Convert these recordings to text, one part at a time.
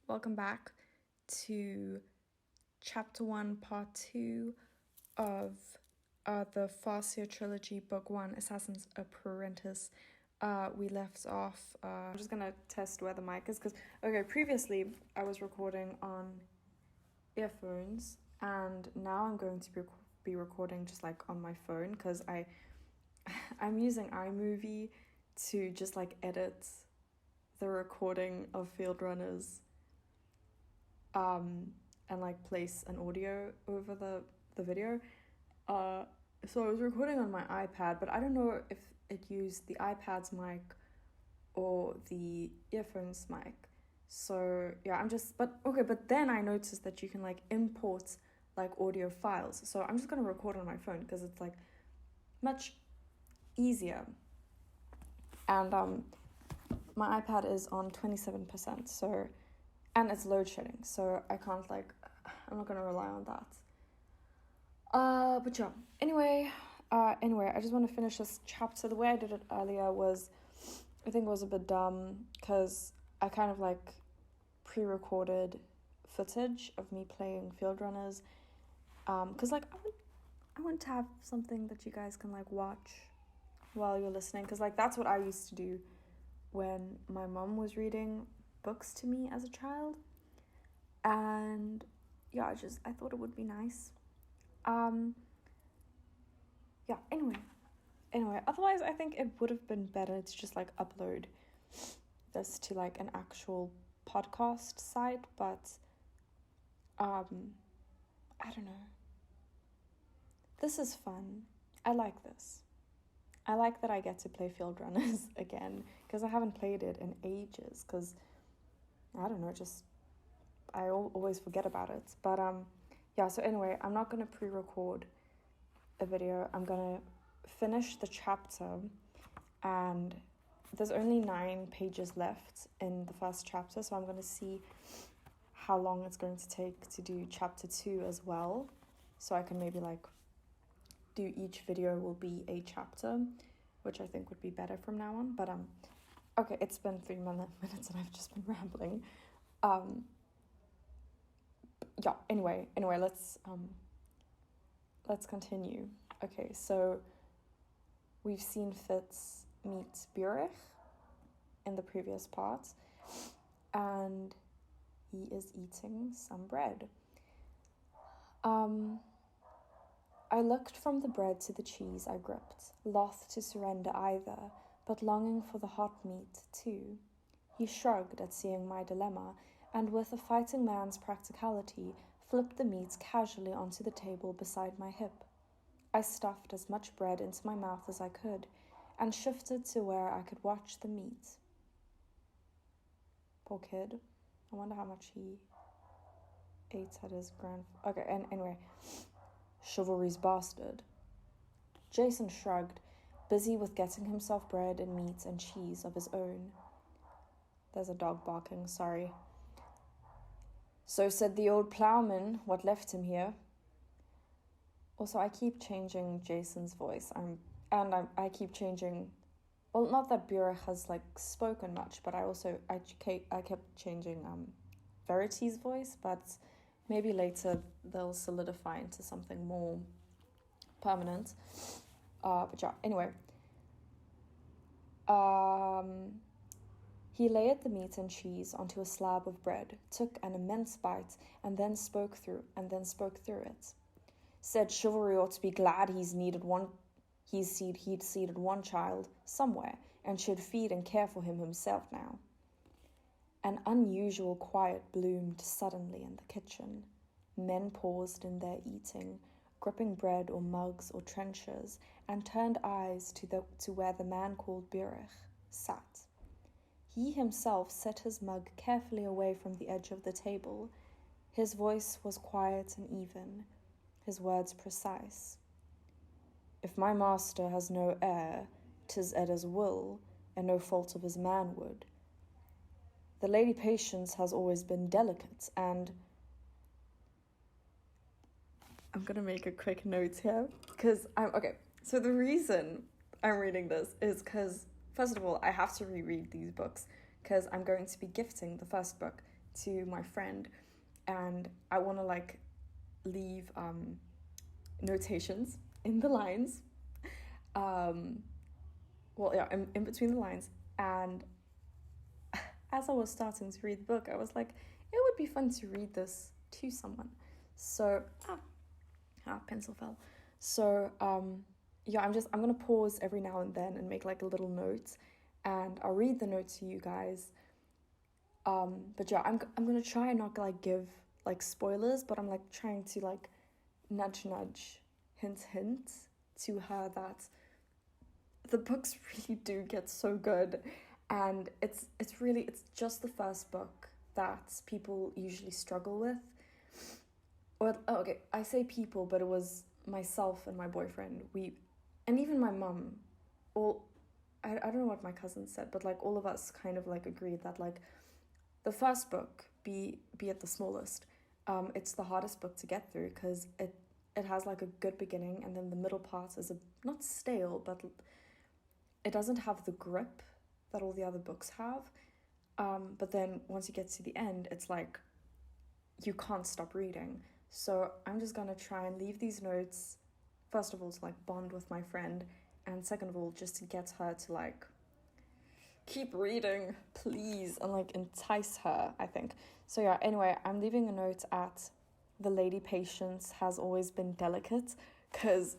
Welcome back to Chapter 1, Part 2 of the Farseer Trilogy, Book 1, Assassin's Apprentice. We left off, I'm just gonna test where the mic is, because, previously I was recording on earphones, and now I'm going to be recording just, on my phone, because I'm using iMovie to just, edit the recording of fieldrunners and place an audio over the video. So I was recording on my iPad, but I don't know if it used the iPad's mic or the earphone's mic. So yeah, but then I noticed that you can import audio files. So I'm just gonna record on my phone because it's much easier. And my iPad is on 27%, so, and it's load shedding, so I can't I'm not gonna rely on that. But yeah, anyway, I just want to finish this chapter. The way I did it earlier was, I think it was a bit dumb, because I kind of pre-recorded footage of me playing fieldrunners, because I want to have something that you guys can watch while you're listening, because that's what I used to do when my mom was reading books to me as a child. And yeah, I thought it would be nice. Anyway, otherwise I think it would have been better to just upload this to an actual podcast site, but I don't know. This is fun. I like this. I like that I get to play fieldrunners again, because I haven't played it in ages, because I don't know, I always forget about it. But yeah, so anyway, I'm not going to pre-record a video. I'm going to finish the chapter, and there's only 9 pages left in the first chapter, so I'm going to see how long it's going to take to do chapter 2 as well, so I can maybe do each video will be a chapter, which I think would be better from now on. But okay, it's been 3 minutes and I've just been rambling. Yeah, anyway, let's continue. Okay, so we've seen Fitz meet Burich in the previous part, and he is eating some bread. I looked from the bread to the cheese I gripped, loth to surrender either, but longing for the hot meat too. He shrugged at seeing my dilemma, and with a fighting man's practicality, flipped the meat casually onto the table beside my hip. I stuffed as much bread into my mouth as I could, and shifted to where I could watch the meat. Poor kid. I wonder how much he ate at his Okay, and anyway... Chivalry's bastard. Jason shrugged, busy with getting himself bread and meat and cheese of his own. There's a dog barking, sorry. So said the old ploughman, what left him here. Also, I keep changing Jason's voice. I keep changing... Well, not that Burich has, spoken much, but I kept changing Verity's voice, but... Maybe later they'll solidify into something more permanent. But yeah, anyway. He layered the meat and cheese onto a slab of bread, took an immense bite, and then spoke through it. Said chivalry ought to be glad he'd seeded one child somewhere, and should feed and care for him himself now. An unusual quiet bloomed suddenly in the kitchen. Men paused in their eating, gripping bread or mugs or trenchers, and turned eyes to where the man called Burich sat. He himself set his mug carefully away from the edge of the table. His voice was quiet and even, his words precise. If my master has no heir, 'tis Edda's will, and no fault of his manhood. The Lady Patience has always been delicate, and... I'm going to make a quick note here, because so the reason I'm reading this is because, first of all, I have to reread these books, because I'm going to be gifting the first book to my friend, and I want to like leave notations in the lines, in between the lines. And as I was starting to read the book, I was like, it would be fun to read this to someone. So pencil fell. So I'm gonna pause every now and then and make like a little note, and I'll read the note to you guys. But yeah, I'm gonna try and not like give like spoilers, but I'm like trying to like nudge, hint to her that the books really do get so good, and it's just the first book that people usually struggle with. I say people, but it was myself and my boyfriend. And even my mum, I don't know what my cousin said, but like all of us kind of like agreed that like the first book, be it the smallest, it's the hardest book to get through, because it has like a good beginning, and then the middle part is not stale, but it doesn't have the grip that all the other books have. But then once you get to the end, it's like you can't stop reading. So I'm just gonna try and leave these notes, first of all, to like bond with my friend, and second of all, just to get her to like keep reading, please, and like entice her, I think. So yeah, anyway, I'm leaving a note at the lady Patience has always been delicate, because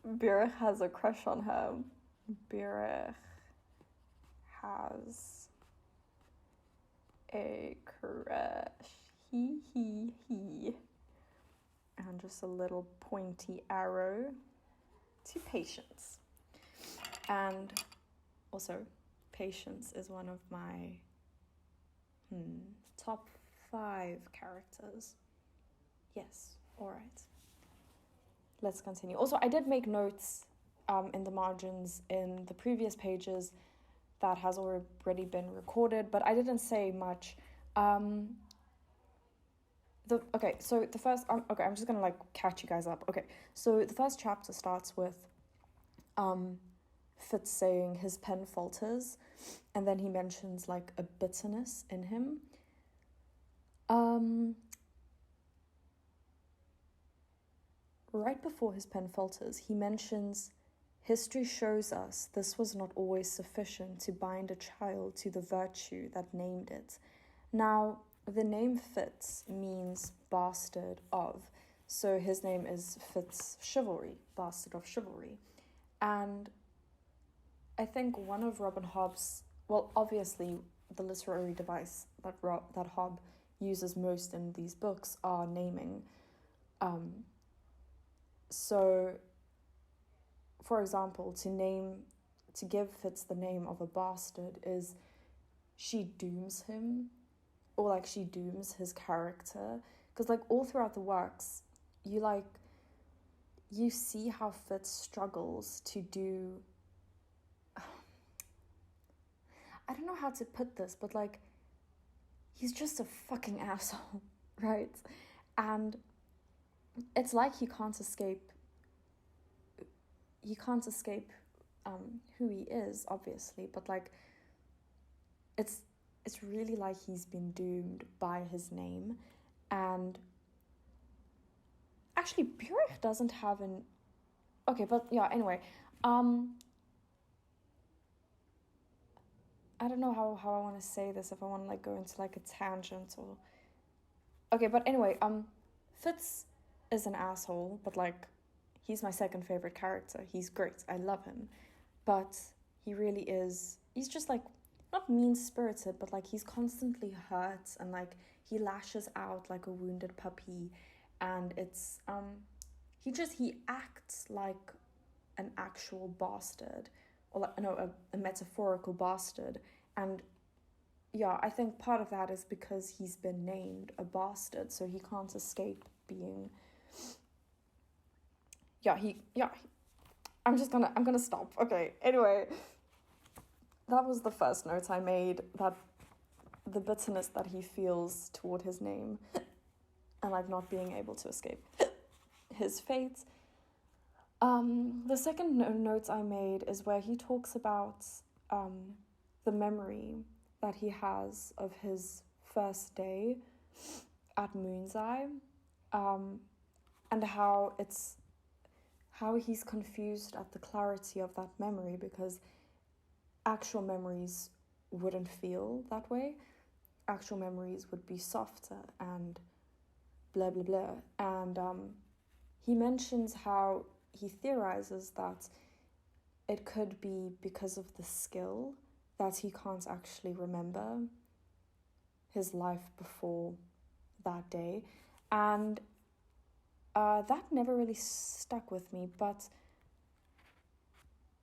Birich has a crush on her. Birich has a crush. He. And just a little pointy arrow to Patience. And also, Patience is one of my top 5 characters. Yes, all right. Let's continue. Also, I did make notes in the margins in the previous pages that has already been recorded, but I didn't say much. I'm just gonna like catch you guys up. Okay, so the first chapter starts with Fitz saying his pen falters, and then he mentions like a bitterness in him. Right before his pen falters, he mentions, history shows us this was not always sufficient to bind a child to the virtue that named it. Now, the name Fitz means bastard of, so his name is Fitz Chivalry, bastard of chivalry. And I think one of Robin Hobb's, well, obviously the literary device that Hobb uses most in these books are naming. So, for example, to give Fitz the name of a bastard is she dooms him, or like she dooms his character, because like all throughout the works, you see how Fitz struggles to do, I don't know how to put this, but like he's just a fucking asshole, right? And it's like he can't escape who he is, obviously, but like it's really like he's been doomed by his name. And actually Burich doesn't have an anyway, I don't know how I want to say this, if I want to like go into like a tangent or but anyway, Fitz is an asshole, but like he's my second favorite character. He's great, I love him, but he really is, he's just like not mean-spirited, but like he's constantly hurt, and like he lashes out like a wounded puppy, and it's he acts like an actual bastard, or like, no, a metaphorical bastard. And yeah, I think part of that is because he's been named a bastard, so he can't escape being I'm gonna stop. Okay, anyway, that was the first note I made, that the bitterness that he feels toward his name and like not being able to escape his fate. The second note I made is where he talks about the memory that he has of his first day at Moon's Eye, and how he's confused at the clarity of that memory, because actual memories wouldn't feel that way. Actual memories would be softer and blah blah blah. And he mentions how he theorizes that it could be because of the skill that he can't actually remember his life before that day. And that never really stuck with me, but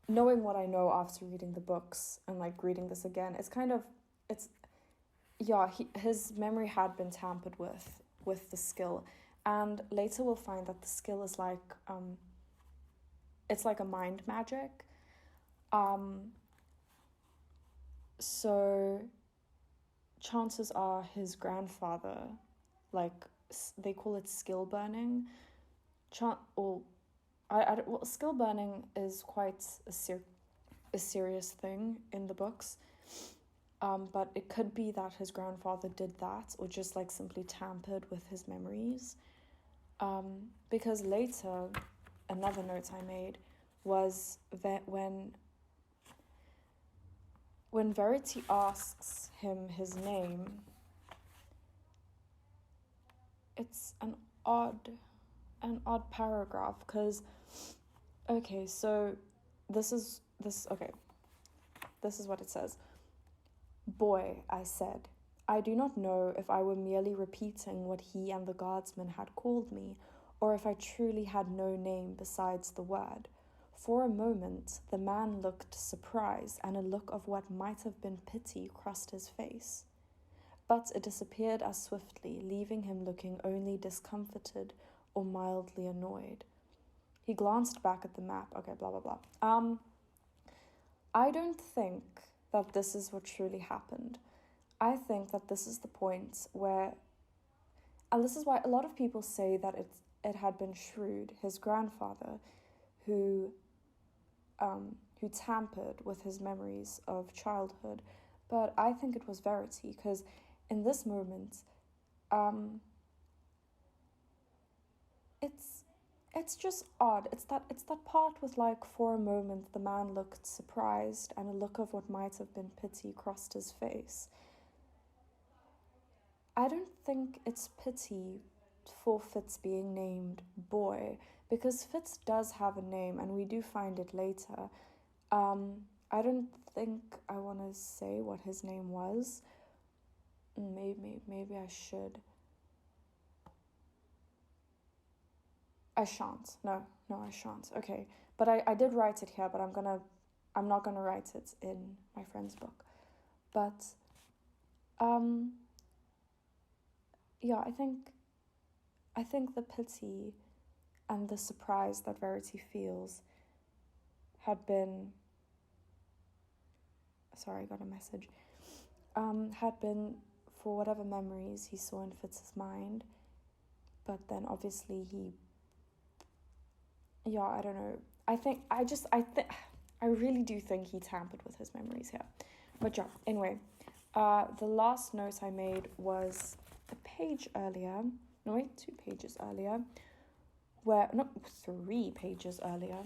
knowing what I know after reading the books and like reading this again, his memory had been tampered with the skill, and later we'll find that the skill is like it's like a mind magic. So chances are his grandfather, like they call it skill burning. Skill burning is quite a serious thing in the books. But it could be that his grandfather did that, or just like simply tampered with his memories. Because later, another note I made was that when Verity asks him his name, it's an odd paragraph, because this is what it says. "Boy," I said, "I do not know if I were merely repeating what he and the guardsman had called me, or if I truly had no name besides the word. For a moment, the man looked surprise, and a look of what might have been pity crossed his face. But it disappeared as swiftly, leaving him looking only discomfited or mildly annoyed. He glanced back at the map. Okay, blah, blah, blah. I don't think that this is what truly happened. I think that this is the point where, and this is why a lot of people say that it had been Shrewd, his grandfather, who tampered with his memories of childhood. But I think it was Verity, because in this moment, it's just odd. It's that part with like, for a moment the man looked surprised, and a look of what might have been pity crossed his face. I don't think it's pity for Fitz being named Boy, because Fitz does have a name, and we do find it later. I don't think I want to say what his name was. Maybe I should. I shan't. No, I shan't. Okay, but I did write it here, but I'm not gonna write it in my friend's book. But, yeah, I think the pity and the surprise that Verity feels had been. Sorry, I got a message. Had been for whatever memories he saw in Fitz's mind, but then obviously I don't know. I really do think he tampered with his memories here. But yeah, anyway, the last note I made was a page earlier. No, wait, 2 pages earlier. 3 pages earlier,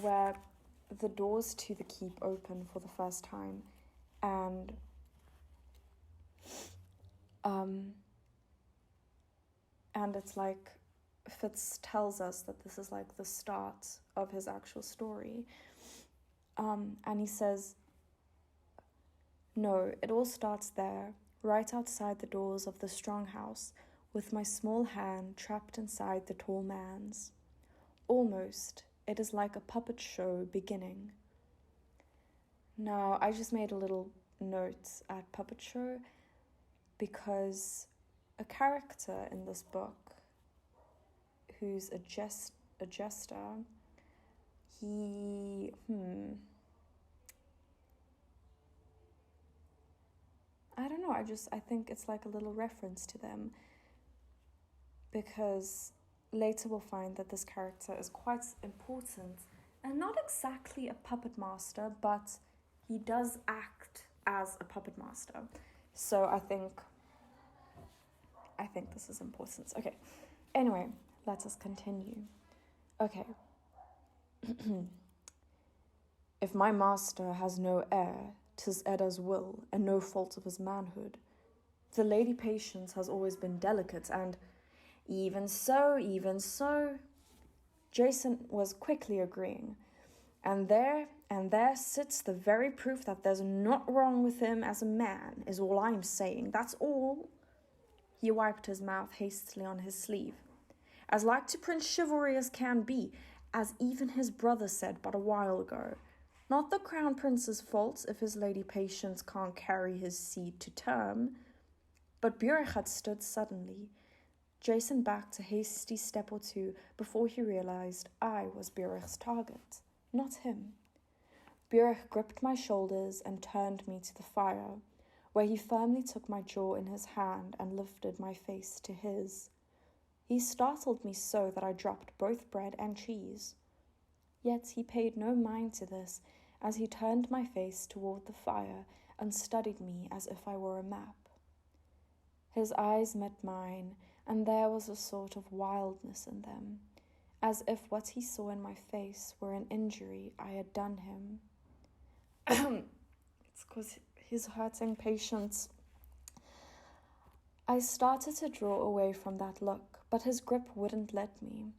where the doors to the keep open for the first time, and it's like Fitz tells us that this is like the start of his actual story. And he says, "No, it all starts there, right outside the doors of the strong house, with my small hand trapped inside the tall man's. Almost, it is like a puppet show beginning." Now, I just made a little note at puppet show, because a character in this book who's a jester, he, I don't know, I think it's like a little reference to them, because later we'll find that this character is quite important, and not exactly a puppet master, but he does act as a puppet master. So I think this is important. Okay. Anyway, let us continue. Okay. If my master has no heir, 'tis Edda's will, and no fault of his manhood. The lady Patience has always been delicate, and even so, Jason was quickly agreeing. And there sits the very proof that there's naught wrong with him as a man, is all I'm saying, that's all. He wiped his mouth hastily on his sleeve. As like to Prince Chivalry as can be, as even his brother said but a while ago. Not the crown prince's fault if his lady Patience can't carry his seed to term. But Burich had stood suddenly. Jason backed a hasty step or two before he realized I was Burich's target, not him. Burich gripped my shoulders and turned me to the fire, where he firmly took my jaw in his hand and lifted my face to his. He startled me so that I dropped both bread and cheese. Yet he paid no mind to this, as he turned my face toward the fire and studied me as if I were a map. His eyes met mine, and there was a sort of wildness in them, as if what he saw in my face were an injury I had done him. It's 'cause he's hurting Patience. I started to draw away from that look, but his grip wouldn't let me.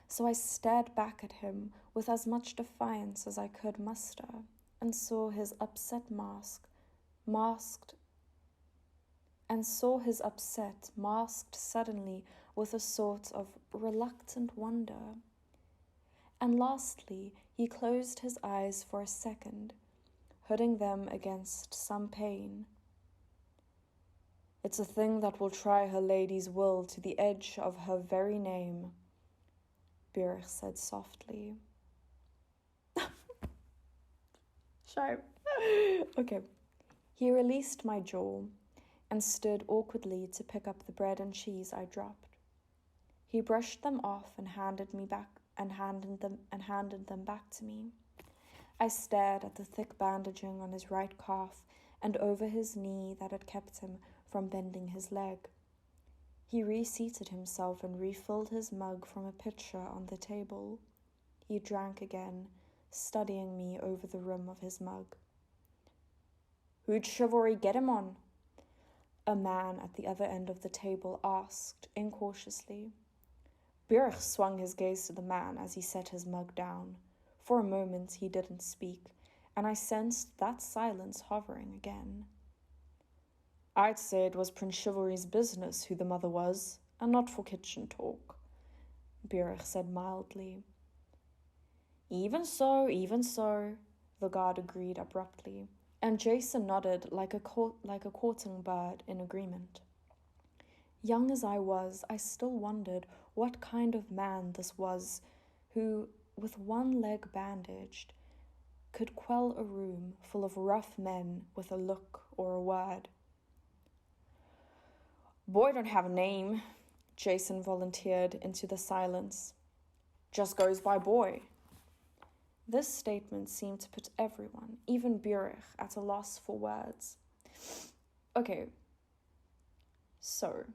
So I stared back at him with as much defiance as I could muster, and saw his upset masked suddenly with a sort of reluctant wonder. And lastly, he closed his eyes for a second, hooding them against some pain. It's a thing that will try her lady's will to the edge of her very name, Burich said softly. Shame. Okay. He released my jaw and stood awkwardly to pick up the bread and cheese I dropped. He brushed them off and handed them back to me. I stared at the thick bandaging on his right calf and over his knee that had kept him from bending his leg. He reseated himself and refilled his mug from a pitcher on the table. He drank again, studying me over the rim of his mug. Who'd Chivalry get him on? A man at the other end of the table asked, incautiously. Burich swung his gaze to the man as he set his mug down. For a moment he didn't speak, and I sensed that silence hovering again. I'd say it was Prince Chivalry's business who the mother was, and not for kitchen talk, Burich said mildly. Even so, the guard agreed abruptly, and Jason nodded like a courting bird in agreement. Young as I was, I still wondered what kind of man this was who, with one leg bandaged, could quell a room full of rough men with a look or a word. Boy don't have a name, Jason volunteered into the silence. Just goes by boy. This statement seemed to put everyone, even Burich, at a loss for words. Okay, so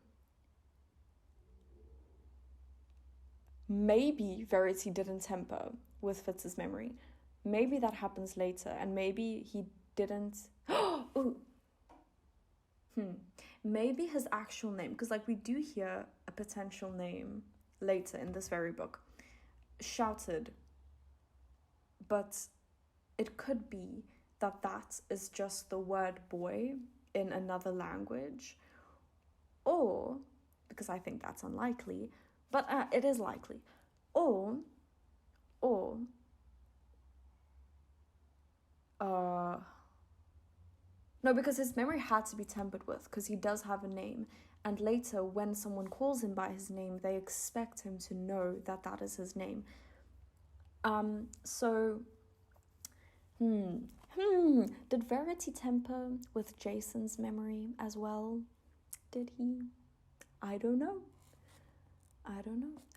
maybe Verity didn't temper with Fitz's memory. Maybe that happens later, and maybe he didn't. Maybe his actual name, because we do hear a potential name later in this very book shouted, but it could be that is just the word boy in another language, or, because I think that's unlikely, but it is likely, or no, because his memory had to be tempered with, because he does have a name, and later when someone calls him by his name, they expect him to know that is his name. Did Verity temper with Jason's memory as well? Did he? I don't know.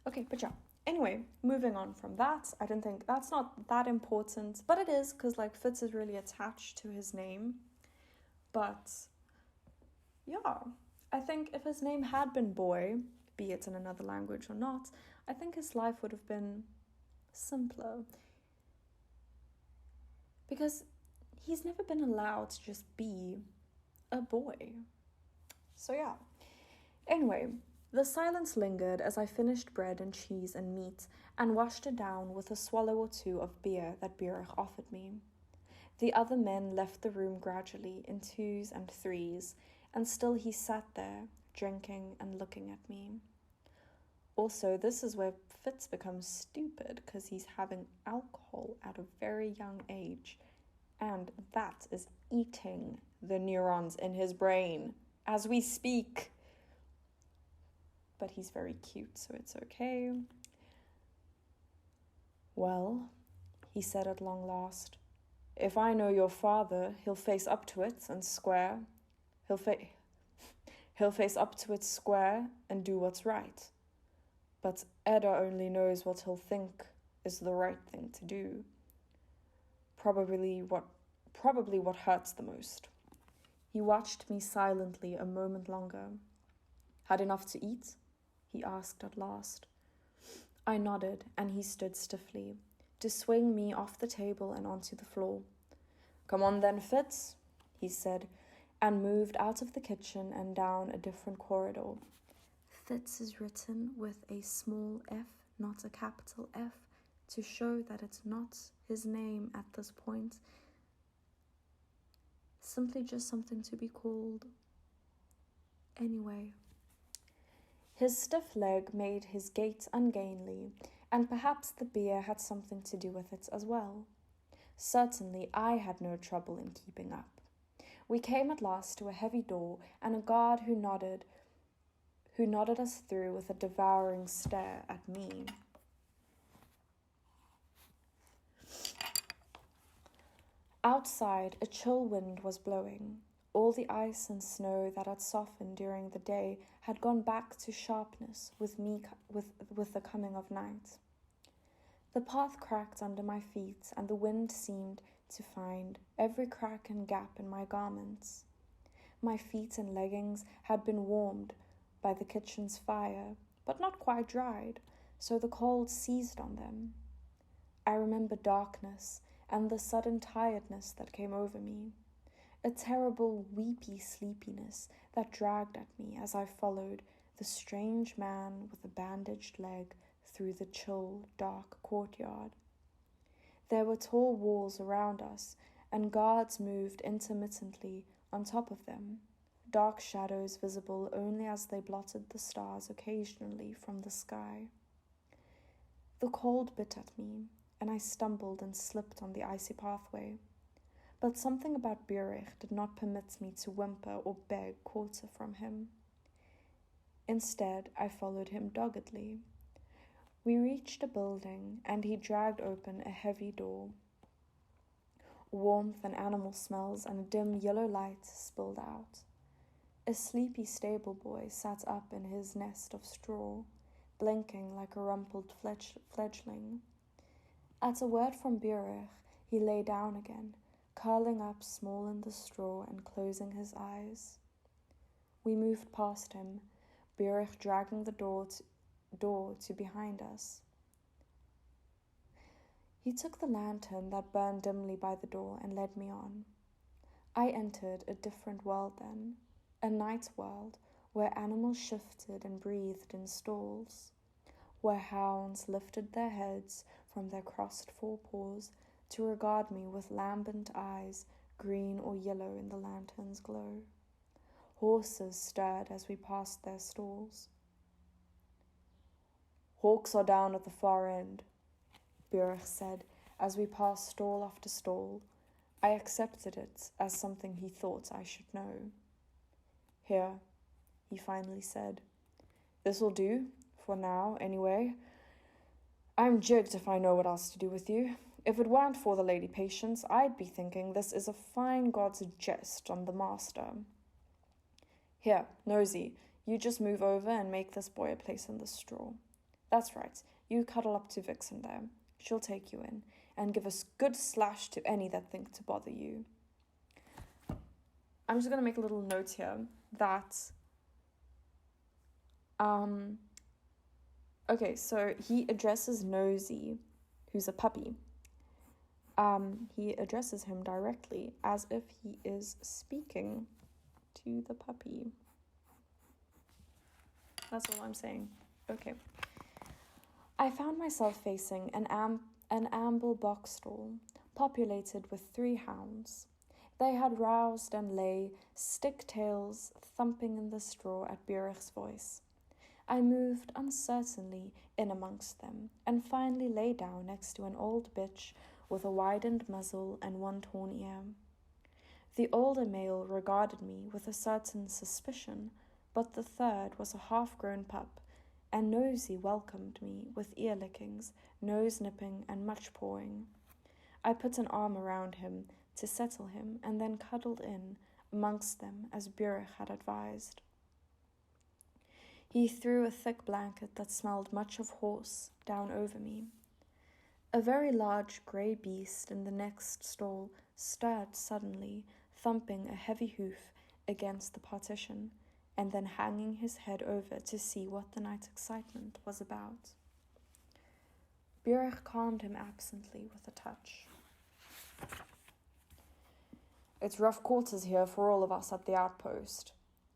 Okay, but yeah. Anyway, moving on from that, I don't think that's not that important, but it is, because Fitz is really attached to his name. But yeah, I think if his name had been Boy, be it in another language or not, I think his life would have been simpler. Because he's never been allowed to just be a boy. So yeah. Anyway, the silence lingered as I finished bread and cheese and meat and washed it down with a swallow or two of beer that Burich offered me. The other men left the room gradually in twos and threes, and still he sat there, drinking and looking at me. Also, this is where Fitz becomes stupid because he's having alcohol at a very young age, and that is eating the neurons in his brain as we speak. But he's very cute, so it's okay. Well, he said at long last, if I know your father, he'll face up to it and square. He'll face up to it square and do what's right. But Edda only knows what he'll think is the right thing to do. Probably what hurts the most. He watched me silently a moment longer. Had enough to eat? He asked at last. I nodded, and he stood stiffly, to swing me off the table and onto the floor. Come on then, Fitz, he said, and moved out of the kitchen and down a different corridor. Fitz is written with a small f, not a capital F, to show that it's not his name at this point. Simply just something to be called. Anyway. His stiff leg made his gait ungainly, and perhaps the beer had something to do with it as well. Certainly I had no trouble in keeping up. We came at last to a heavy door, and a guard who nodded us through with a devouring stare at me. Outside, a chill wind was blowing. All the ice and snow that had softened during the day had gone back to sharpness with the coming of night. The path cracked under my feet, and the wind seemed to find every crack and gap in my garments. My feet and leggings had been warmed by the kitchen's fire, but not quite dried, so the cold seized on them. I remember darkness and the sudden tiredness that came over me. A terrible, weepy sleepiness that dragged at me as I followed the strange man with a bandaged leg through the chill, dark courtyard. There were tall walls around us, and guards moved intermittently on top of them, dark shadows visible only as they blotted the stars occasionally from the sky. The cold bit at me, and I stumbled and slipped on the icy pathway. But something about Burich did not permit me to whimper or beg quarter from him. Instead, I followed him doggedly. We reached a building, and he dragged open a heavy door. Warmth and animal smells and a dim yellow light spilled out. A sleepy stable boy sat up in his nest of straw, blinking like a rumpled fledgling. At a word from Burich, he lay down again, curling up small in the straw and closing his eyes. We moved past him, Burich dragging the door to behind us. He took the lantern that burned dimly by the door and led me on. I entered a different world then, a night world where animals shifted and breathed in stalls, where hounds lifted their heads from their crossed forepaws to regard me with lambent eyes, green or yellow in the lantern's glow. Horses stirred as we passed their stalls. Hawks are down at the far end, Burich said as we passed stall after stall. I accepted it as something he thought I should know. Here, he finally said. This'll do, for now, anyway. I'm jigged if I know what else to do with you. If it weren't for the lady patients, I'd be thinking this is a fine god's jest on the master. Here, Nosy, you just move over and make this boy a place in the straw. That's right, you cuddle up to Vixen there. She'll take you in, and give a good slash to any that think to bother you. I'm just going to make a little note here that, okay, so he addresses Nosy, who's a puppy. He addresses him directly as if he is speaking to the puppy. That's all I'm saying. Okay. I found myself facing an amble box stall, populated with 3 hounds. They had roused and lay, stick-tails thumping in the straw at Burich's voice. I moved uncertainly in amongst them, and finally lay down next to an old bitch with a widened muzzle and 1 torn ear. The older male regarded me with a certain suspicion, but the third was a half-grown pup, and Nosy welcomed me with ear-lickings, nose-nipping, and much pawing. I put an arm around him to settle him, and then cuddled in amongst them as Burich had advised. He threw a thick blanket that smelled much of horse down over me. A very large grey beast in the next stall stirred suddenly, thumping a heavy hoof against the partition, and then hanging his head over to see what the night's excitement was about. Burich calmed him absently with a touch. It's rough quarters here for all of us at the outpost.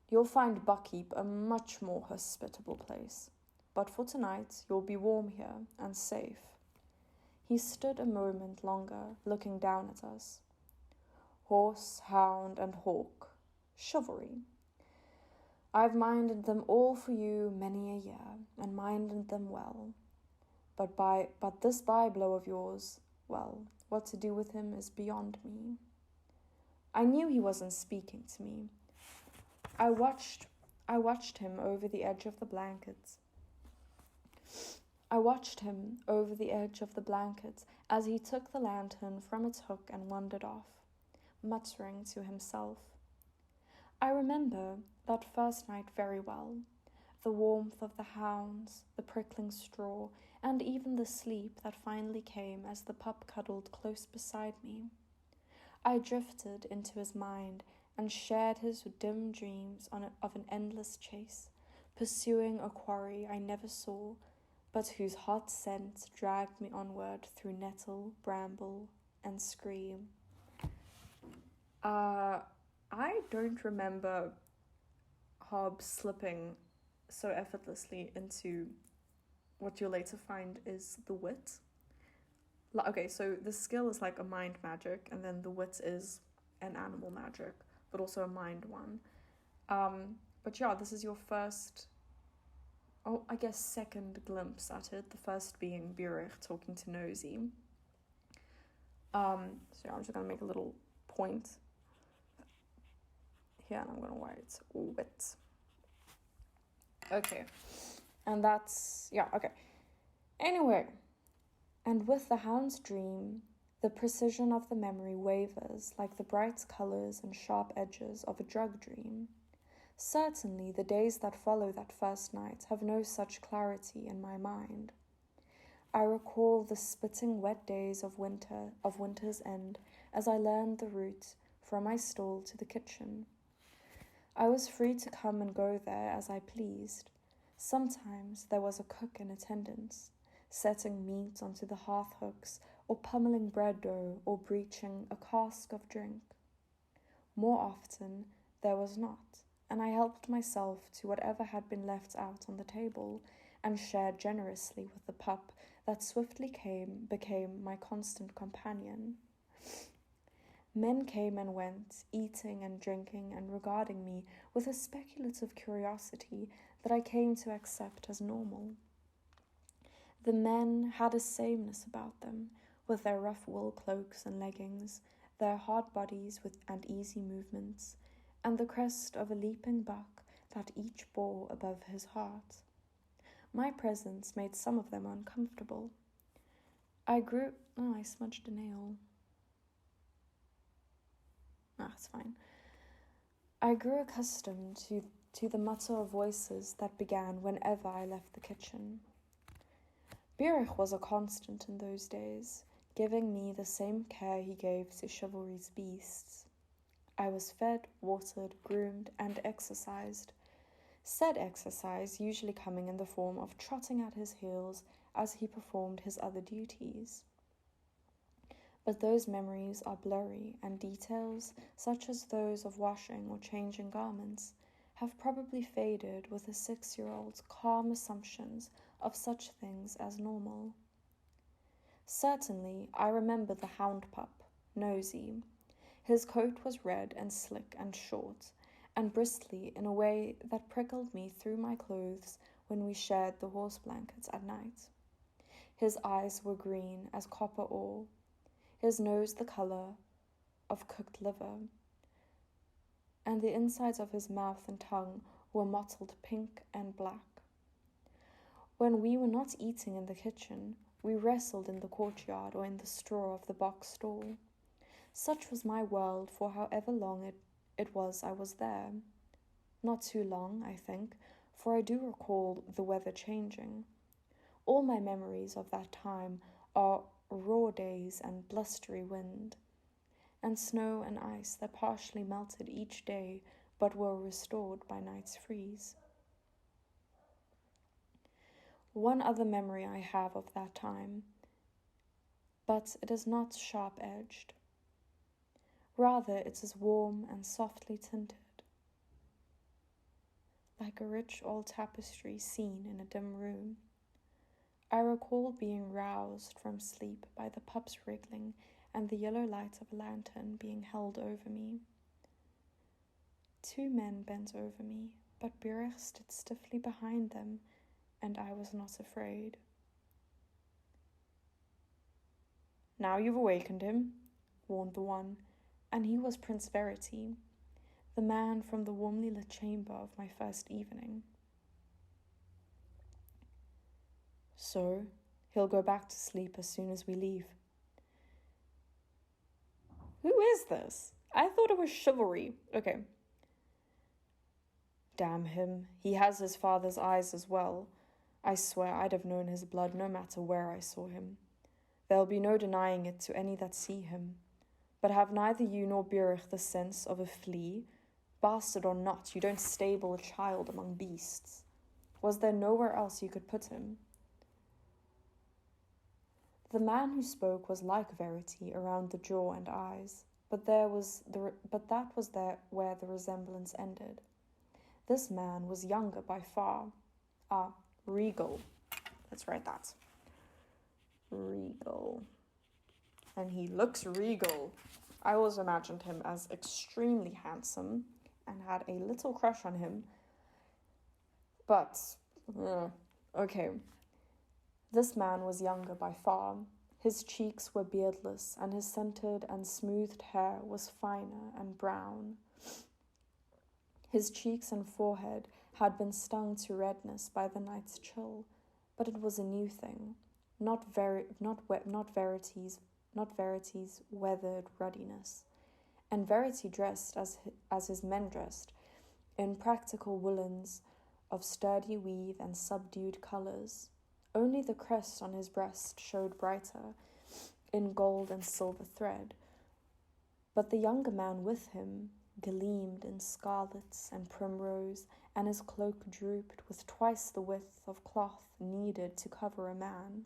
You'll find Buckkeep a much more hospitable place, but for tonight you'll be warm here and safe. He stood a moment longer, looking down at us. Horse, hound, and hawk. Chivalry. I've minded them all for you many a year, and minded them well. But this bye-blow of yours, well, what to do with him is beyond me. I knew he wasn't speaking to me. I watched him over the edge of the blankets. As he took the lantern from its hook and wandered off, muttering to himself. I remember that first night very well, the warmth of the hounds, the prickling straw, and even the sleep that finally came as the pup cuddled close beside me. I drifted into his mind and shared his dim dreams of an endless chase, pursuing a quarry I never saw, but whose hot scent dragged me onward through nettle, bramble, and scream. I don't remember Hobb slipping so effortlessly into what you'll later find is the wit. Okay, so the skill is like a mind magic, and then the wit is an animal magic, but also a mind one. But yeah, this is your first, second glimpse at it, the first being Burich talking to Nosy. So yeah, I'm just going to make a little point here, and I'm going to write wit. Okay, and that's, yeah, okay. Anyway, and with the hound's dream, the precision of the memory wavers like the bright colours and sharp edges of a drug dream. Certainly, the days that follow that first night have no such clarity in my mind. I recall the spitting wet days of winter's end, as I learned the route from my stall to the kitchen. I was free to come and go there as I pleased. Sometimes there was a cook in attendance, setting meat onto the hearth hooks, or pummeling bread dough, or breeching a cask of drink. More often there was not, and I helped myself to whatever had been left out on the table, and shared generously with the pup that swiftly became my constant companion. Men came and went, eating and drinking and regarding me with a speculative curiosity that I came to accept as normal. The men had a sameness about them, with their rough wool cloaks and leggings, their hard bodies and easy movements, and the crest of a leaping buck that each bore above his heart. My presence made some of them uncomfortable. I smudged a nail. It's fine. I grew accustomed to the mutter of voices that began whenever I left the kitchen. Burich was a constant in those days, giving me the same care he gave to chivalry's beasts. I was fed, watered, groomed, and exercised. Said exercise usually coming in the form of trotting at his heels as he performed his other duties. But those memories are blurry, and details, such as those of washing or changing garments, have probably faded with a 6-year-old's calm assumptions of such things as normal. Certainly, I remember the hound pup, Nosy. His coat was red and slick and short, and bristly in a way that prickled me through my clothes when we shared the horse blankets at night. His eyes were green as copper ore, his nose the colour of cooked liver, and the insides of his mouth and tongue were mottled pink and black. When we were not eating in the kitchen, we wrestled in the courtyard or in the straw of the box stall. Such was my world for however long it was I was there. Not too long, I think, for I do recall the weather changing. All my memories of that time are raw days and blustery wind, and snow and ice that partially melted each day but were restored by night's freeze. One other memory I have of that time, but it is not sharp-edged. Rather, it is warm and softly tinted, like a rich old tapestry seen in a dim room. I recall being roused from sleep by the pup's wriggling and the yellow light of a lantern being held over me. 2 men bent over me, but Burech stood stiffly behind them, and I was not afraid. "Now you've awakened him," warned the one, and he was Prince Verity, the man from the warmly lit chamber of my first evening. "So, he'll go back to sleep as soon as we leave." "Who is this? I thought it was chivalry." "Okay." "Damn him, he has his father's eyes as well. I swear I'd have known his blood no matter where I saw him. There'll be no denying it to any that see him. But have neither you nor Burech the sense of a flea? Bastard or not, you don't stable a child among beasts. Was there nowhere else you could put him?" The man who spoke was like Verity around the jaw and eyes, but that was where the resemblance ended. This man was younger by far. Regal. Let's write that. Regal. And he looks regal. I always imagined him as extremely handsome and had a little crush on him. But, okay. This man was younger by far. His cheeks were beardless, and his scented and smoothed hair was finer and brown. His cheeks and forehead had been stung to redness by the night's chill, but it was a new thing, not Verity's weathered ruddiness. And Verity dressed as his men dressed, in practical woolens of sturdy weave and subdued colours. Only the crest on his breast showed brighter, in gold and silver thread. But the younger man with him gleamed in scarlets and primrose, and his cloak drooped with twice the width of cloth needed to cover a man.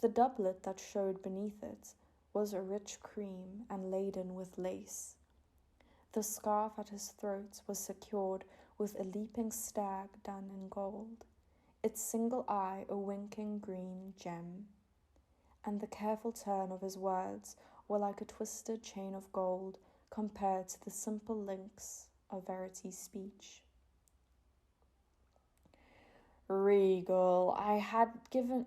The doublet that showed beneath it was a rich cream and laden with lace. The scarf at his throat was secured with a leaping stag done in gold, its single eye a winking green gem, and the careful turn of his words were like a twisted chain of gold compared to the simple links of Verity's speech. Regal, I had given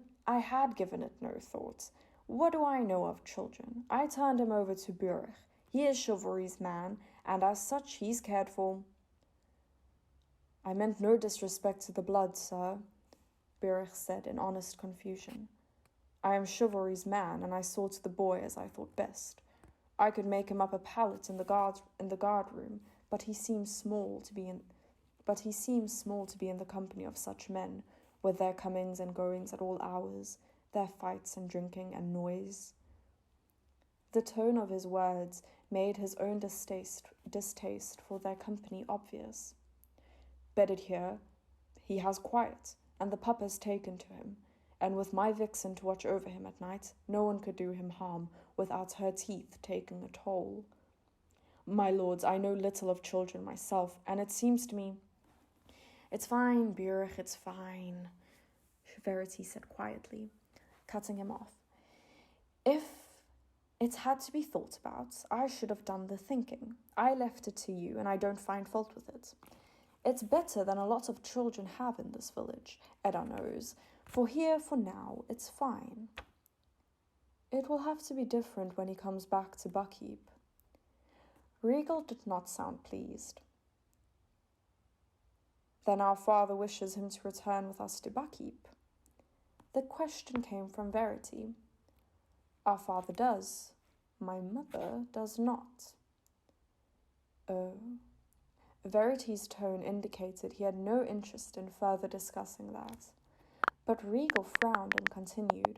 it no thought. What do I know of children? I turned him over to Burech. He is chivalry's man, and as such he's cared for. I meant no disrespect to the blood, sir, Burech said in honest confusion. I am chivalry's man, and I saw to the boy as I thought best. I could make him up a pallet in the guard room, but he seems small to be in the company of such men, with their comings and goings at all hours, their fights and drinking and noise. The tone of his words made his own distaste for their company obvious. Bedded here, he has quiet, and the pup has taken to him, and with my vixen to watch over him at night, no one could do him harm without her teeth taking a toll. My lords, I know little of children myself, and it seems to me— It's fine, Burich, it's fine, Verity said quietly, cutting him off. If it had to be thought about, I should have done the thinking. I left it to you, and I don't find fault with it. It's better than a lot of children have in this village, Edda knows, for here, for now, it's fine. It will have to be different when he comes back to Buckheap. Regal did not sound pleased. Then our father wishes him to return with us to Buckheap. The question came from Verity. Our father does. My mother does not. Oh. Verity's tone indicated he had no interest in further discussing that. But Regal frowned and continued.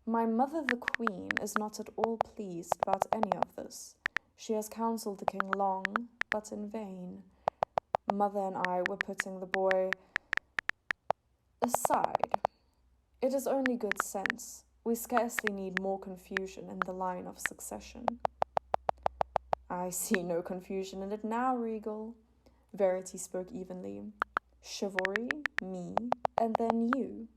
My mother, the Queen, is not at all pleased about any of this. She has counselled the king long, but in vain. Mother and I were putting the boy aside. It is only good sense. We scarcely need more confusion in the line of succession. I see no confusion in it now, Regal. Verity spoke evenly. Chivalry, me, and then you.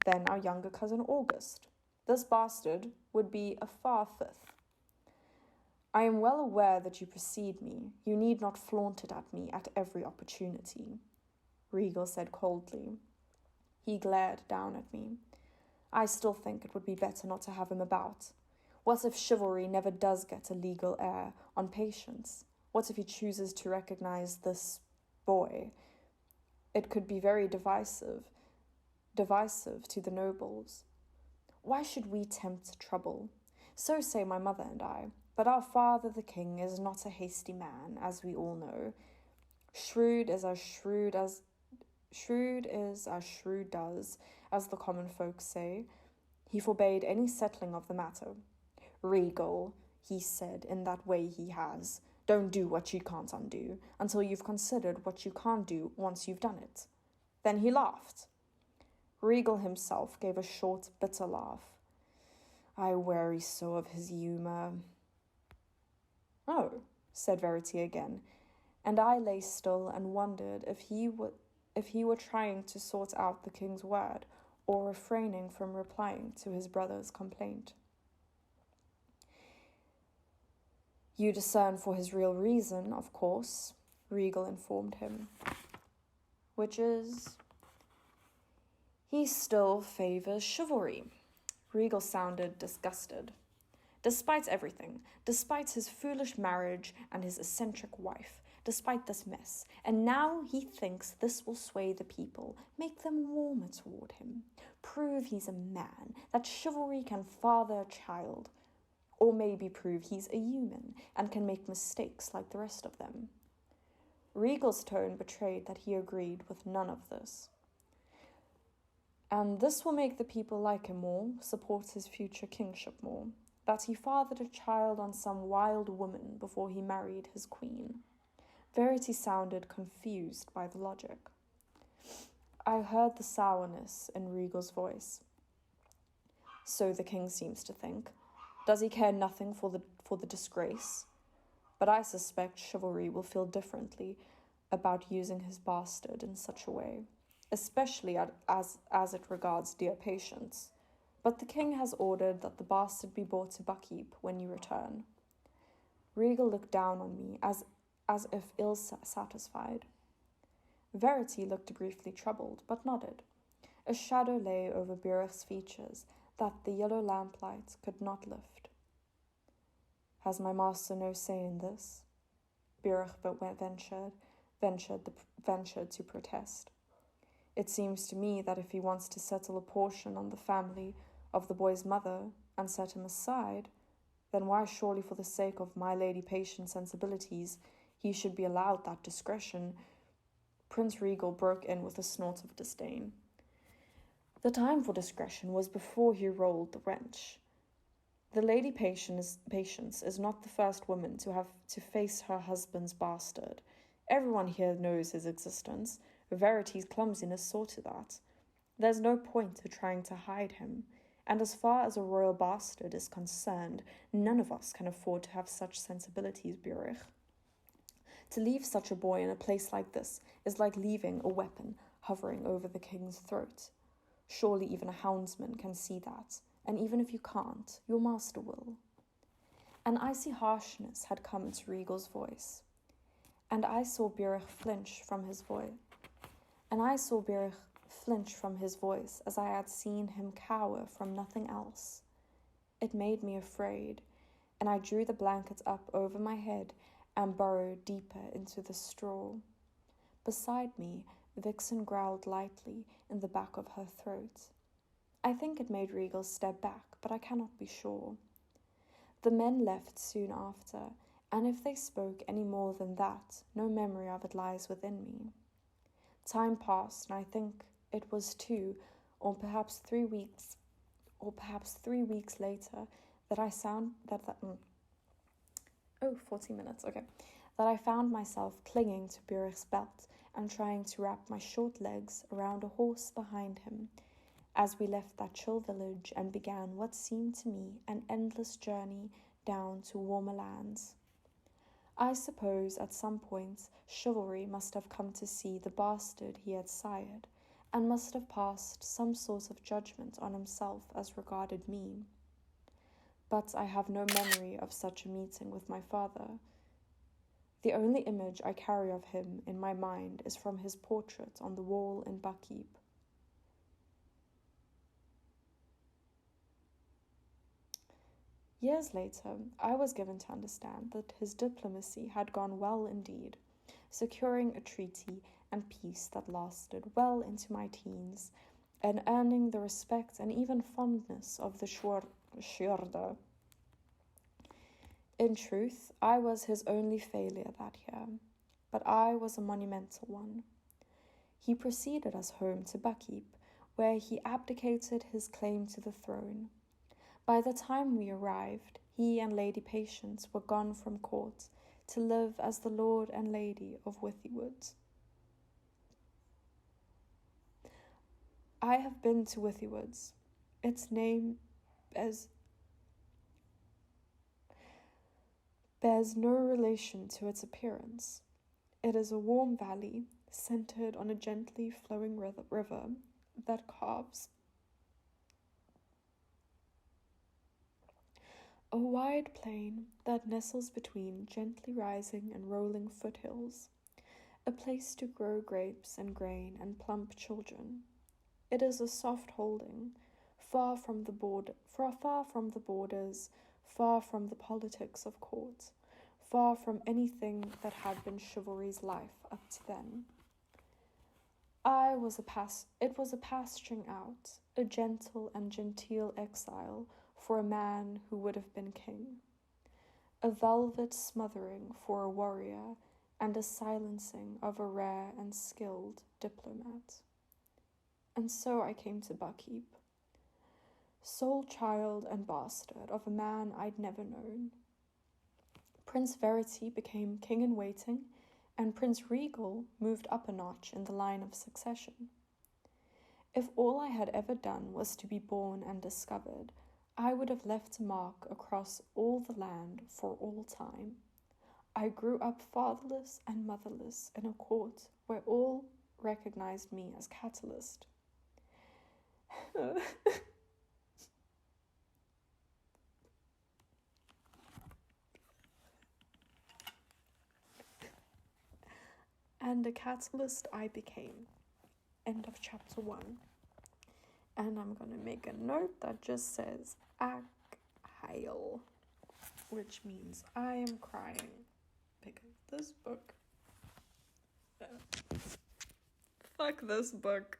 Then our younger cousin August. This bastard would be a far fifth. I am well aware that you precede me. You need not flaunt it at me at every opportunity, Regal said coldly. He glared down at me. I still think it would be better not to have him about. What if chivalry never does get a legal heir on Patience? What if he chooses to recognize this boy? It could be very divisive to the nobles. Why should we tempt trouble? So say my mother and I. But our father, the king, is not a hasty man, as we all know. Shrewd is as shrewd does, as the common folk say. He forbade any settling of the matter. Regal, he said in that way he has, don't do what you can't undo, until you've considered what you can't do once you've done it. Then he laughed. Regal himself gave a short, bitter laugh. I weary so of his humour. Oh, said Verity again, and I lay still and wondered if he were trying to sort out the king's word or refraining from replying to his brother's complaint. You discern for his real reason, of course, Regal informed him, which is he still favours chivalry. Regal sounded disgusted. Despite everything, despite his foolish marriage and his eccentric wife, despite this mess, and now he thinks this will sway the people, make them warmer toward him, prove he's a man, that chivalry can father a child, or maybe prove he's a human and can make mistakes like the rest of them. Regal's tone betrayed that he agreed with none of this. And this will make the people like him more, support his future kingship more, that he fathered a child on some wild woman before he married his queen. Verity sounded confused by the logic. I heard the sourness in Regal's voice. So the king seems to think. Does he care nothing for the disgrace? But I suspect chivalry will feel differently about using his bastard in such a way, especially as it regards dear Patience. But the king has ordered that the bastard be brought to Buckheap when you return. Regal looked down on me as if ill-satisfied. Verity looked briefly troubled, but nodded. A shadow lay over Burich's features that the yellow lamplight could not lift. Has my master no say in this? Burich ventured to protest. It seems to me that if he wants to settle a portion on the family of the boy's mother and set him aside, then why surely for the sake of my Lady Patient's sensibilities he should be allowed that discretion. Prince Regal broke in with a snort of disdain. The time for discretion was before he rolled the wrench. The Lady Patience is not the first woman to have to face her husband's bastard. Everyone here knows his existence. Verity's clumsiness saw to that. There's no point to trying to hide him, and as far as a royal bastard is concerned, none of us can afford to have such sensibilities, Burich. To leave such a boy in a place like this is like leaving a weapon hovering over the king's throat. Surely even a houndsman can see that, and even if you can't, your master will. An icy harshness had come into Regal's voice, and I saw Burich flinch from his voice. As I had seen him cower from nothing else. It made me afraid, and I drew the blankets up over my head and burrowed deeper into the straw. Beside me, Vixen growled lightly in the back of her throat. I think it made Regal step back, but I cannot be sure. The men left soon after, and if they spoke any more than that, no memory of it lies within me. Time passed, and I think it was 2 or perhaps 3 weeks later that I found that 40 minutes, okay. That I found myself clinging to Burich's belt and trying to wrap my short legs around a horse behind him as we left that chill village and began what seemed to me an endless journey down to warmer lands. I suppose at some point chivalry must have come to see the bastard he had sired, and must have passed some sort of judgment on himself as regarded me. But I have no memory of such a meeting with my father. The only image I carry of him in my mind is from his portrait on the wall in Buckkeep. Years later, I was given to understand that his diplomacy had gone well indeed, securing a treaty and peace that lasted well into my teens, and earning the respect and even fondness of the Sjorda. In truth, I was his only failure that year, but I was a monumental one. He preceded us home to Buckkeep, where he abdicated his claim to the throne. By the time we arrived, he and Lady Patience were gone from court to live as the Lord and Lady of Withywood. I have been to Withywoods. Its name bears no relation to its appearance. It is a warm valley centered on a gently flowing river that carves a wide plain that nestles between gently rising and rolling foothills, a place to grow grapes and grain and plump children. It is a soft holding, far from the borders, far from the politics of court, far from anything that had been chivalry's life up to then. It was a pasturing out, a gentle and genteel exile for a man who would have been king, a velvet smothering for a warrior, and a silencing of a rare and skilled diplomat. And so I came to Buckkeep, sole child and bastard of a man I'd never known. Prince Verity became king-in-waiting, and Prince Regal moved up a notch in the line of succession. If all I had ever done was to be born and discovered, I would have left a mark across all the land for all time. I grew up fatherless and motherless in a court where all recognized me as catalyst. And a catalyst I became. End of chapter 1. And I'm going to make a note that just says Ac Hail, which means I am crying because this book. Fuck this book.